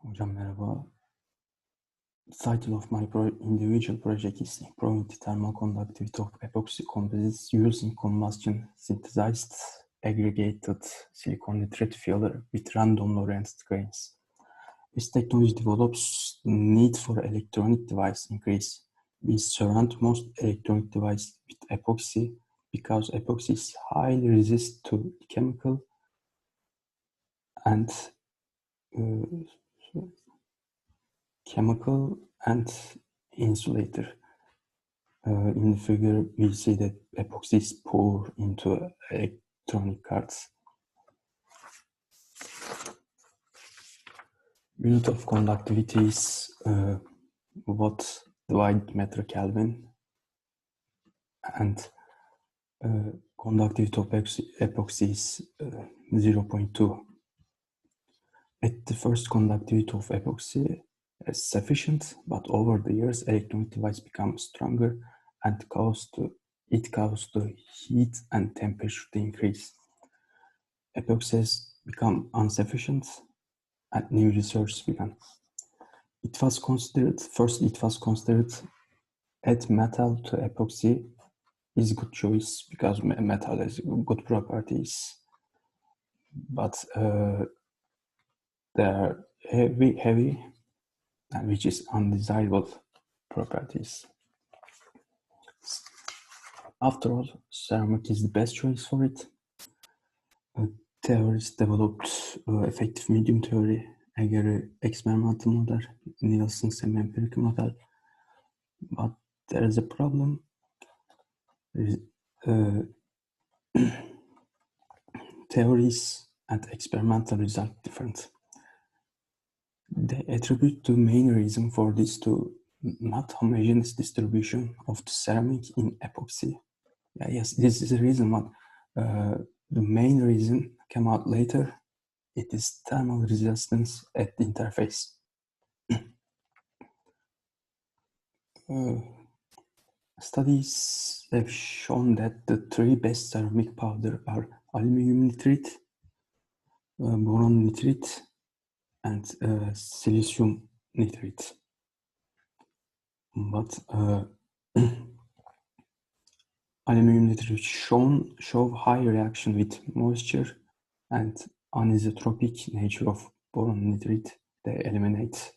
Hocam merhaba. The title of my individual project is Improving the Thermal Conductivity of Epoxy Composites Using Combustion Synthesized Aggregated Silicon Nitride Filler with Random Lorentz Grains. This technology develops the need for electronic device increase. We surround most electronic devices with epoxy because epoxy is highly resistant to chemical and insulator. In the figure, we see that epoxy is poured into electronic cards. Unit of conductivity is watt divided meter Kelvin, and conductivity of epoxy is 0.2. At the first, conductivity of epoxy is sufficient, but over the years, electronic device becomes stronger and it causes the heat and temperature to increase. Epoxy has become insufficient and new research began. It was considered add metal to epoxy is a good choice because metal has good properties, but they are heavy, and which is undesirable properties. After all, ceramic is the best choice for it. Theorists developed effective medium theory, experimental model, Nielsen semi-empirical model, but there is a problem. Theories and experimental results different. They attribute the main reason for this to not homogeneous distribution of the ceramic in epoxy. Yes, this is the reason, but the main reason came out later. It is thermal resistance at the interface. Studies have shown that the three best ceramic powder are aluminum nitride, boron nitride, and silicium nitride. But aluminum nitride show high reaction with moisture and anisotropic nature of boron nitride. They eliminate.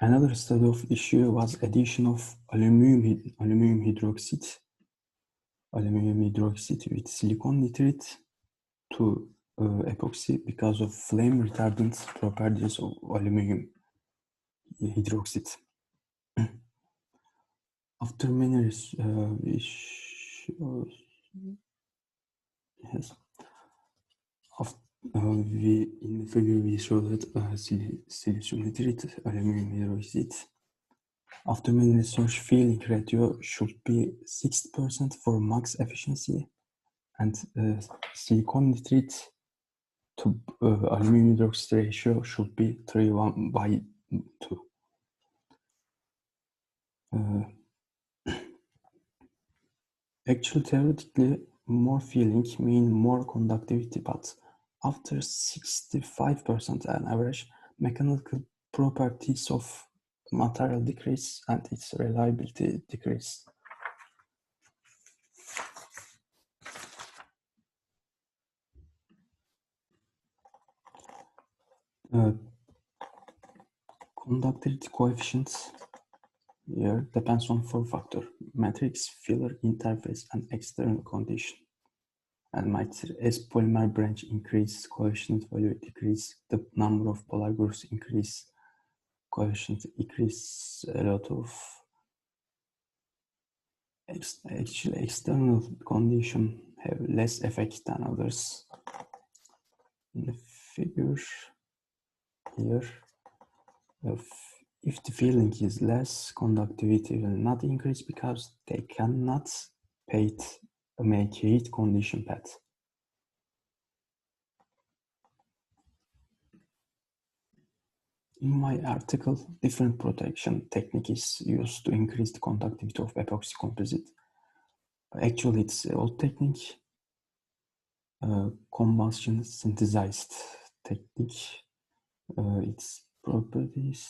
Another study of issue was addition of aluminum hydroxide with silicon nitride to epoxy because of flame retardant properties of aluminum hydroxide. After many in the figure we show that silicium nitride, aluminum hydroxide. After many research, filling ratio should be 60% for max efficiency, and silicon nitride to aluminum hydroxide ratio should be 3:1:2. Actually, theoretically, more filling mean more conductivity, but after 65% on average, mechanical properties of material decrease and its reliability decrease. Conductivity coefficients here depends on 4 factors: matrix, filler, interface, and external condition. And as polymer branch increase, coefficient value decrease, the number of polar groups increase, coefficient increase a lot of. Actually, external condition have less effect than others. In the figure here, if the filling is less, conductivity will not increase because they cannot make heat condition path. In my article, different protection technique is used to increase the conductivity of epoxy composite. Actually, it's an old technique. combustion synthesized technique. Its properties: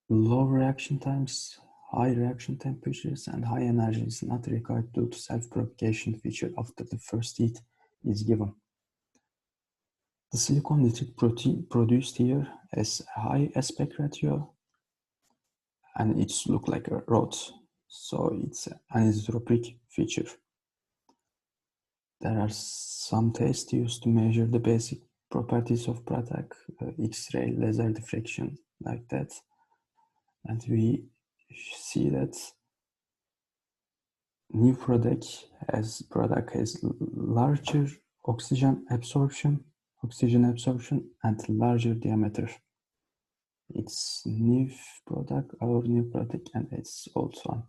low reaction times, high reaction temperatures, and high energy is not required due to self-propagation feature after the first heat is given. The silicon nitride protein produced here has a high aspect ratio and it looks like a rod, so it's an anisotropic feature. There are some tests used to measure the basic properties of product, X-ray, laser diffraction, like that. And we see that new product has larger oxygen absorption and larger diameter. It's our new product, and it's old one.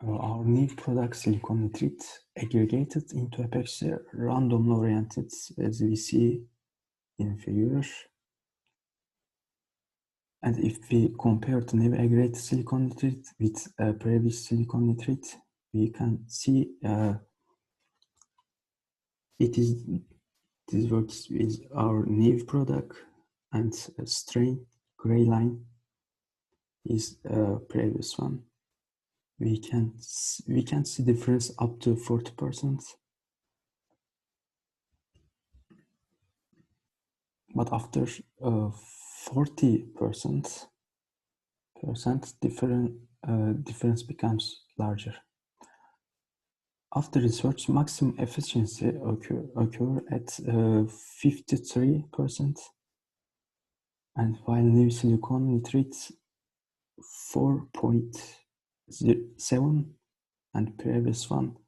Our new product, silicon nitride, aggregated into epoxy randomly oriented, as we see in figure. And if we compare the new aggregated silicon nitride with previous silicon nitride, we can see this works with our new product, and a straight gray line is previous one. We can see difference up to 40%, but after 40% difference becomes larger. After research, maximum efficiency occur at 53%, and while new silicon nitride 4.7 and previous one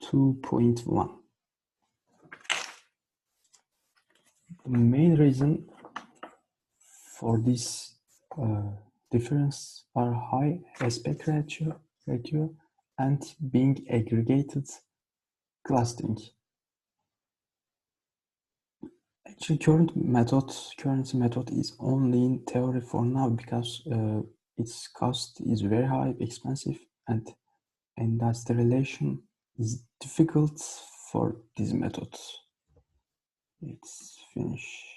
2.1. The main reason for this difference are high aspect ratio and being aggregated clustering. Actually, current method is only in theory for now, because its cost is very high, expensive, and industrialization is difficult for this method. It's finished.